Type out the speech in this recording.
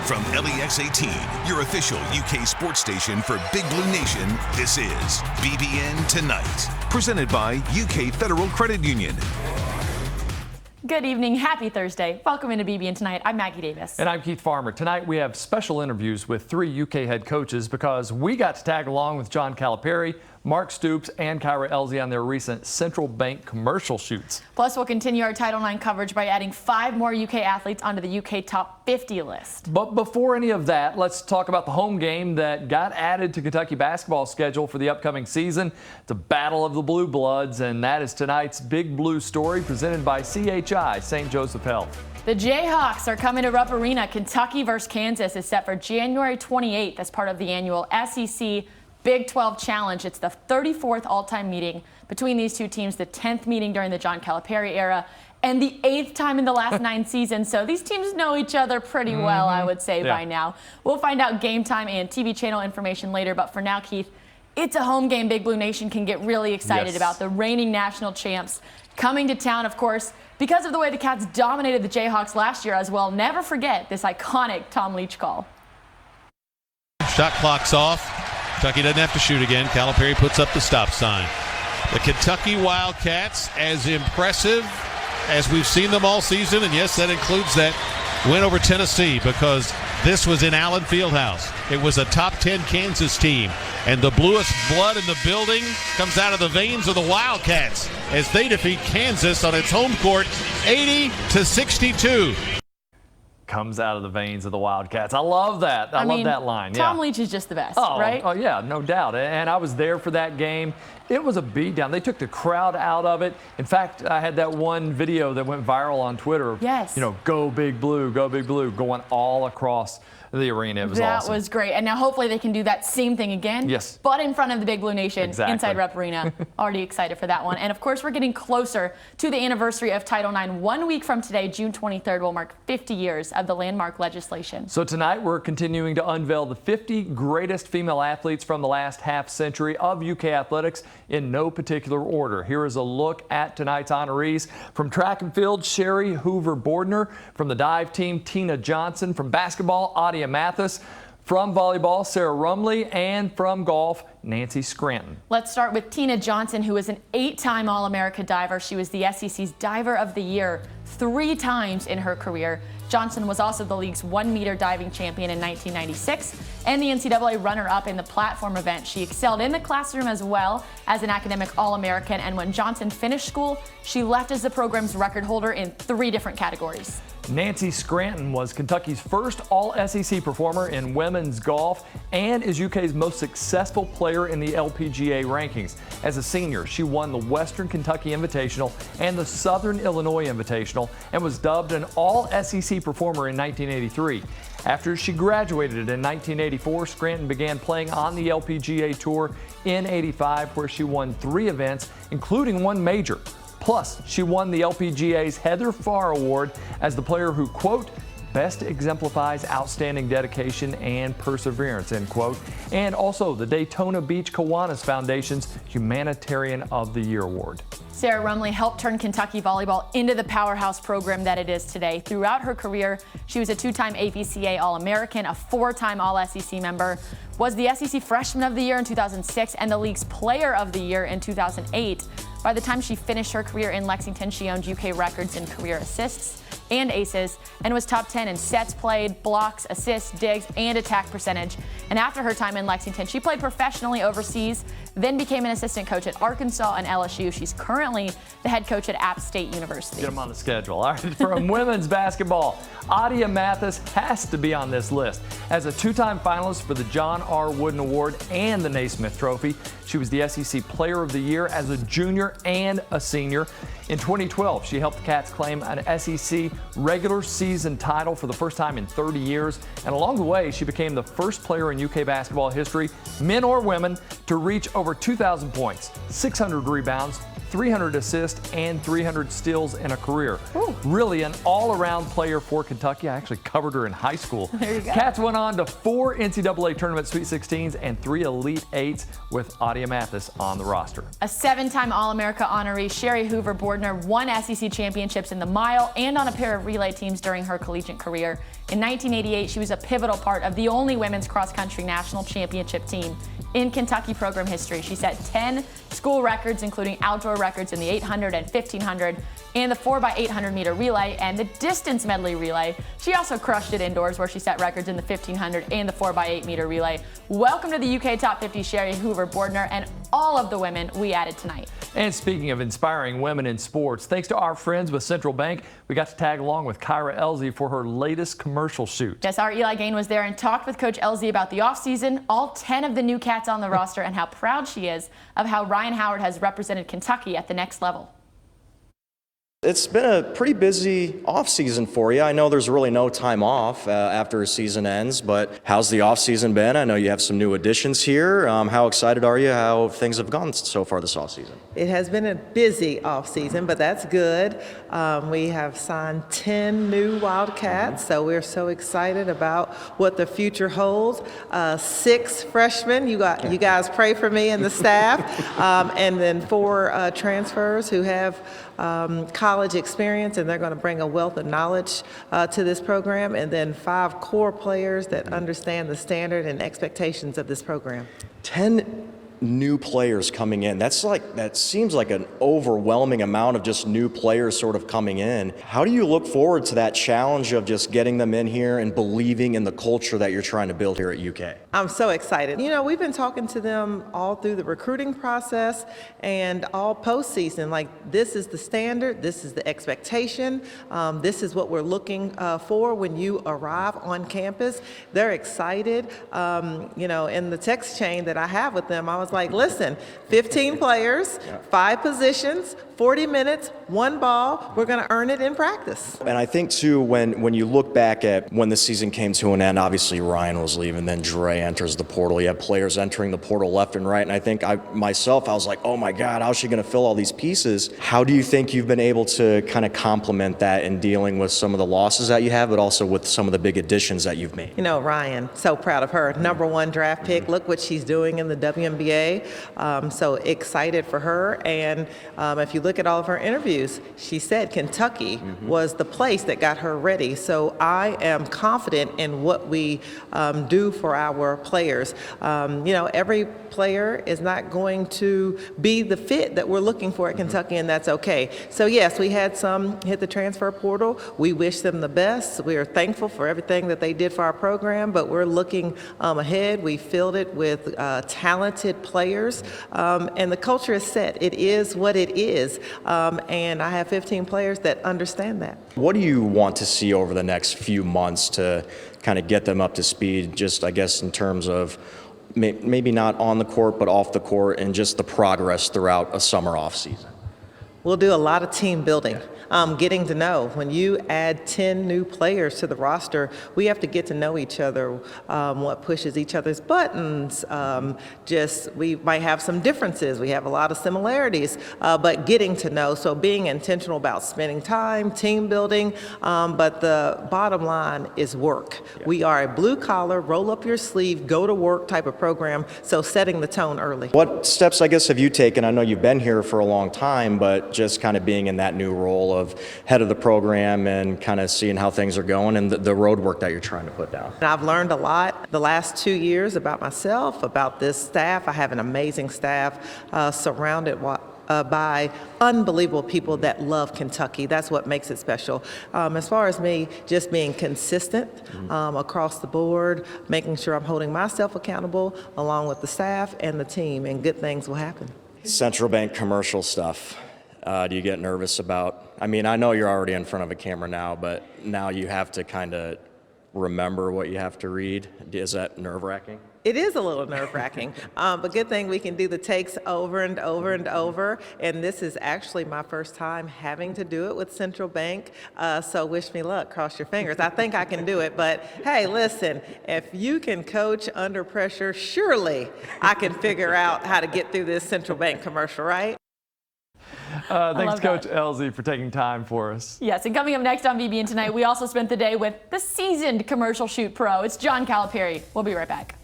From LEX 18, your official UK sports station for Big Blue Nation, this is BBN Tonight. Presented by UK Federal Credit Union. Good evening. Happy Thursday. Welcome into BBN Tonight. I'm Maggie Davis. And I'm Keith Farmer. Tonight we have special interviews with 3 UK head coaches because we got to tag along with John Calipari, Mark Stoops, and Kyra Elsie on their recent Central Bank commercial shoots. Plus, we'll continue our Title IX coverage by adding 5 more UK athletes onto the UKTop50 list. But before any of that, let's talk about the home game that got added to Kentucky basketball schedule for the upcoming season. It's a battle of the Blue Bloods, and that is tonight's Big Blue story presented by CHI, St. Joseph Health. The Jayhawks are coming to Rupp Arena. Kentucky versus Kansas is set for January 28th as part of the annual SEC Big 12 Challenge. It's the 34th all-time meeting between these two teams, the 10th meeting during the John Calipari era, and the 8th time in the last 9 seasons. So these teams know each other pretty well, I would say, by now. We'll find out game time and TV channel information later, but for now, Keith, it's a home game Big Blue Nation can get really excited about. The reigning national champs coming to town, of course, because of the way the Cats dominated the Jayhawks last year as well. Never forget this iconic Tom Leach call. Shot clock's off. Kentucky doesn't have to shoot again. Calipari puts up the stop sign. The Kentucky Wildcats, as impressive as we've seen them all season, and yes, that includes that win over Tennessee, because this was in Allen Fieldhouse. It was a top 10 Kansas team, and the bluest blood in the building comes out of the veins of the Wildcats as they defeat Kansas on its home court 80-62. Comes out of the veins of the Wildcats. I love that. I love that line. Tom Leach is just the best, right? Oh, yeah, no doubt. And I was there for that game. It was a beatdown. They took the crowd out of it. In fact, I had that one video that went viral on Twitter. Yes. You know, go Big Blue, going all across the arena. It was awesome. That was great. And now hopefully they can do that same thing again. Yes. But in front of the Big Blue Nation, inside Rupp Arena. Already excited for that one. And of course, we're getting closer to the anniversary of Title IX. 1 week from today, June 23rd, will mark 50 years of the landmark legislation. So tonight we're continuing to unveil the 50 greatest female athletes from the last half century of UK athletics in no particular order. Here is a look at tonight's honorees. From track and field, Sherry Hoover Bordner. From the dive team, Tina Johnson. From basketball, Adia Mathis. From volleyball, Sarah Rumley. And from golf, Nancy Scranton. Let's start with Tina Johnson, who is an 8-time All-America diver. She was the SEC's Diver of the Year 3 times in her career. Johnson was also the league's 1-meter diving champion in 1996 and the NCAA runner-up in the platform event. She excelled in the classroom as well as an academic All-American, and when Johnson finished school, she left as the program's record holder in 3 different categories. Nancy Scranton was Kentucky's first All-SEC performer in women's golf and is UK's most successful player in the LPGA rankings. As a senior, she won the Western Kentucky Invitational and the Southern Illinois Invitational and was dubbed an All-SEC performer in 1983. After she graduated in 1984, Scranton began playing on the LPGA Tour in '85, where she won 3 events, including 1 major. Plus, she won the LPGA's Heather Farr Award as the player who, quote, best exemplifies outstanding dedication and perseverance, end quote, and also the Daytona Beach Kiwanis Foundation's Humanitarian of the Year Award. Sarah Rumley helped turn Kentucky volleyball into the powerhouse program that it is today. Throughout her career, she was a 2-time APCA All-American, a 4-time All-SEC member, was the SEC Freshman of the Year in 2006 and the league's Player of the Year in 2008. By the time she finished her career in Lexington, she owned UK records in career assists and aces and was top 10 in sets played, blocks, assists, digs, and attack percentage. And after her time in Lexington, she played professionally overseas, then became an assistant coach at Arkansas and LSU. She's currently the head coach at App State University. Get them on the schedule. All right, from women's basketball, Adia Mathis has to be on this list. As a 2-time finalist for the John R. Wooden Award and the Naismith Trophy, she was the SEC Player of the Year as a junior and a senior. In 2012, she helped the Cats claim an SEC regular season title for the first time in 30 years. And along the way, she became the first player in UK basketball history, men or women, to reach over 2,000 points, 600 rebounds, 300 assists and 300 steals in a career. Ooh. Really an all-around player for Kentucky. I actually covered her in high school. There you go. Cats went on to 4 NCAA tournament Sweet 16s and 3 Elite 8s with Adia Mathis on the roster. A 7-time All-America honoree, Sherry Hoover Bordner won SEC championships in the mile and on a pair of relay teams during her collegiate career. In 1988, she was a pivotal part of the only women's cross-country national championship team in Kentucky program history. She set 10 school records, including outdoor records in the 800 and 1500 and the 4x800 meter relay and the distance medley relay. She also crushed it indoors, where she set records in the 1500 and the 4x8 meter relay. Welcome to the UK Top 50, Sherry Hoover Bordner, and all of the women we added tonight. And speaking of inspiring women in sports, thanks to our friends with Central Bank, we got to tag along with Kyra Elzy for her latest commercial shoot. Yes, our Eli Gain was there and talked with Coach Elzy about the offseason, all 10 of the new Cats on the roster, and how proud she is of how Ryan Howard has represented Kentucky at the next level. It's been a pretty busy off-season for you. I know there's really no time off after a season ends, but how's the off-season been? I know you have some new additions here. How excited are you how things have gone so far this off-season? It has been a busy off-season, but that's good. We have signed 10 new Wildcats, so we're so excited about what the future holds. 6 freshmen, you guys pray for me and the staff, and then 4 transfers who have college experience, and they're going to bring a wealth of knowledge to this program, and then 5 core players that understand the standard and expectations of this program. 10 new players coming in. That seems like an overwhelming amount of just new players sort of coming in. How do you look forward to that challenge of just getting them in here and believing in the culture that you're trying to build here at UK? I'm so excited. You know, we've been talking to them all through the recruiting process and all postseason. Like, this is the standard, this is the expectation, this is what we're looking for when you arrive on campus. They're excited. You know, in the text chain that I have with them, I was like, listen, 15 players, 5 positions, 40 minutes, 1 ball. We're going to earn it in practice. And I think, too, when you look back at when the season came to an end, obviously Ryan was leaving, then Dre enters the portal. You have players entering the portal left and right. And I think I was like, oh, my God, how's she going to fill all these pieces? How do you think you've been able to kind of complement that in dealing with some of the losses that you have, but also with some of the big additions that you've made? You know, Ryan, so proud of her. #1 draft pick. Look what she's doing in the WNBA. So excited for her. And if you look at all of her interviews, she said Kentucky was the place that got her ready. So I am confident in what we do for our players. You know, every player is not going to be the fit that we're looking for at Kentucky, and that's okay. So yes, we had some hit the transfer portal. We wish them the best. We are thankful for everything that they did for our program, but we're looking ahead. We filled it with talented players, and the culture is set. It is what it is, and I have 15 players that understand that. What do you want to see over the next few months to kind of get them up to speed, just I guess in terms of maybe not on the court but off the court, and just the progress throughout a summer off season? We'll do a lot of team building. Getting to know. When you add 10 new players to the roster, we have to get to know each other, what pushes each other's buttons. We might have some differences. We have a lot of similarities, but getting to know. So being intentional about spending time, team building, but the bottom line is work. Yeah. We are a blue collar, roll up your sleeve, go to work type of program, so setting the tone early. What steps, I guess, have you taken? I know you've been here for a long time, but just kind of being in that new role of head of the program and kind of seeing how things are going and the road work that you're trying to put down. I've learned a lot the last 2 years about myself, about this staff. I have an amazing staff surrounded by unbelievable people that love Kentucky. That's what makes it special. As far as me, just being consistent across the board, making sure I'm holding myself accountable along with the staff and the team, and good things will happen. Central Bank commercial stuff. Do you get nervous about? I mean, I know you're already in front of a camera now, but now you have to kind of remember what you have to read. Is that nerve-wracking? It is a little nerve-wracking, but good thing we can do the takes over and over and over, and this is actually my first time having to do it with Central Bank, so wish me luck, cross your fingers. I think I can do it, but hey, listen, if you can coach under pressure, surely I can figure out how to get through this Central Bank commercial, right? Thanks, Coach Elsie, for taking time for us. Yes, and coming up next on BBN Tonight, we also spent the day with the seasoned commercial shoot pro. It's John Calipari. We'll be right back.